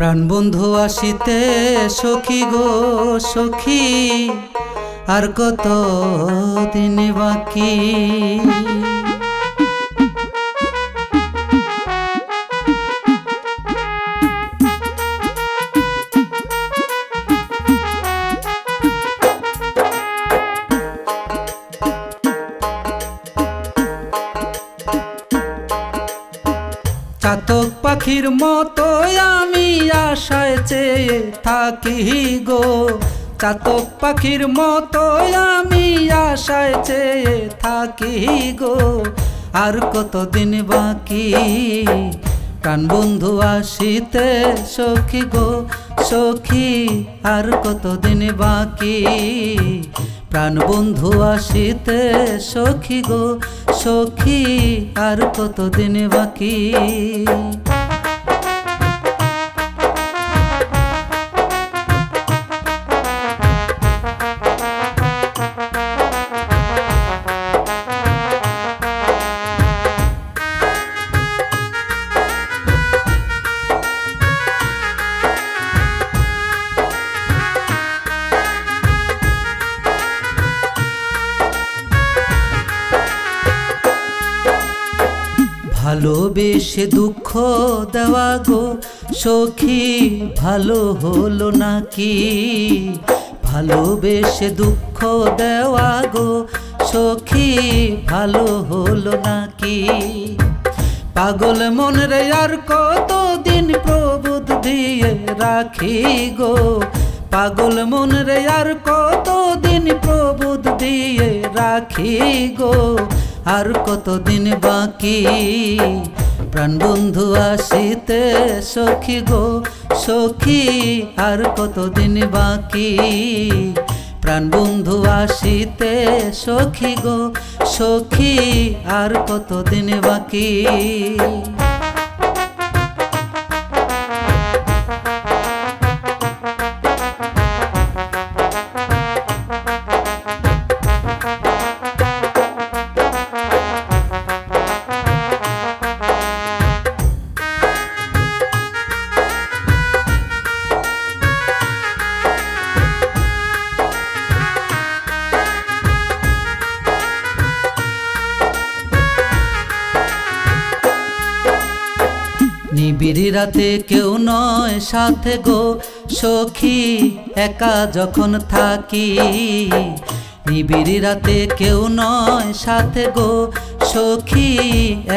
প্রাণবন্ধু আসিতে সখী গো সখী, আর কত দিন বাকি। চাতক পাখির মতো আমি আশায় চেয়ে থাকি গো, চাতক পাখির মতো আমি আশায় চেয়ে থাকি গো, আর কতদিন বাকি। প্রাণবন্ধু আসিতে সখী গো সখী, আর কতদিন বাকি। প্রাণবন্ধু আসিতে সখী গো সখী, আর কতদিন বাকি। ভালোবেসে দুঃখ দেওয়া গো সখী, ভালো হলো নাকি। ভালোবেসে দুঃখ দেওয়া গো সখী, ভালো হলো নাকি। পাগল মন রে আর কতদিন প্রবোধ দিয়ে রাখি গো, পাগল মন রে আর কতদিন প্রবোধ দিয়ে রাখি গো, আর কতদিন বাকি। প্রাণবন্ধু আসিতে সখী গো সখী, আর কতদিন বাকি। প্রাণবন্ধু আসিতে সখী গো সখী, আর কতদিন বাকি। নিবিড় রাতে কেউ নয় সাথে গো সখী, একা যখন থাকি। নিবিড় রাতে কেউ নয় সাথে গো সখী,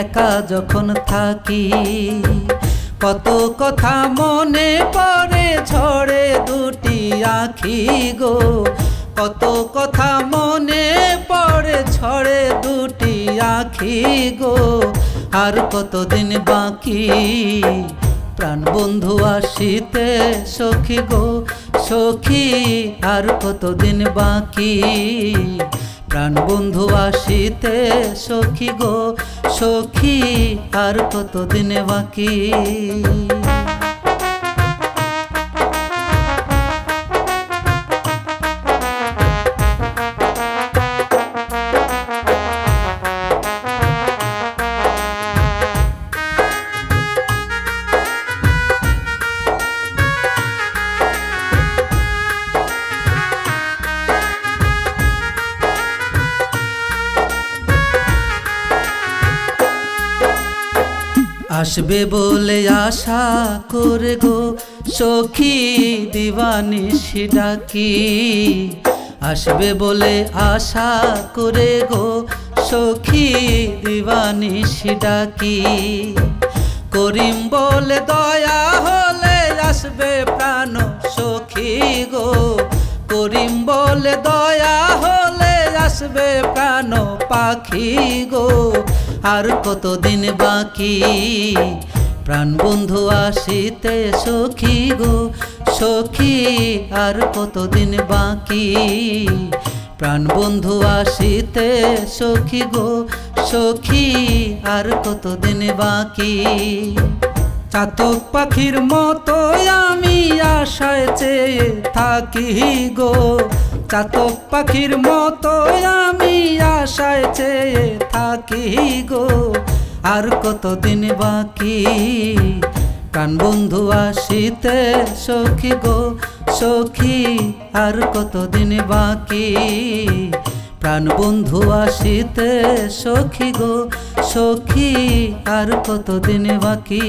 একা যখন থাকি। কত কথা মনে পড়ে ঝরে দুটি আখি গো, কত কথা মনে পড়ে ঝরে দুটি আখি গো, আর কতদিন বাকি। প্রাণবন্ধু আসিতে সখী গো সখী, আর কতদিন বাকি। প্রাণবন্ধু আসিতে সখী গো সখী, আর কতদিন বাকি। আসবে বলে আশা করে গো সখী, দিবানিশি ডাকি। আসবে বলে আশা করে গো সখী, দিবানিশি ডাকি। করিম বলে দয়া হলে আসবে প্রাণ সখী গো, করিম বলে দয়া হলে আসবে প্রাণ পাখি গো, আর কতদিন বাকি। প্রাণবন্ধু আসিতে সখী গো সখী, আর কতদিন বাকি। প্রাণবন্ধু আসিতে সখী গো সখী, আর কতদিন বাকি। চাতক পাখির মতো আমি আশায় চেয়ে থাকি গো, চাতক পাখির মতো আমি আশায় চেয়ে থাকি গো, আর কতদিন বাকি। প্রাণ বন্ধু আসিতে সখী গো সখী আর কতদিন বাকি প্রাণ বন্ধু আসিতে সখী গো সখী আর কতদিন বাকি।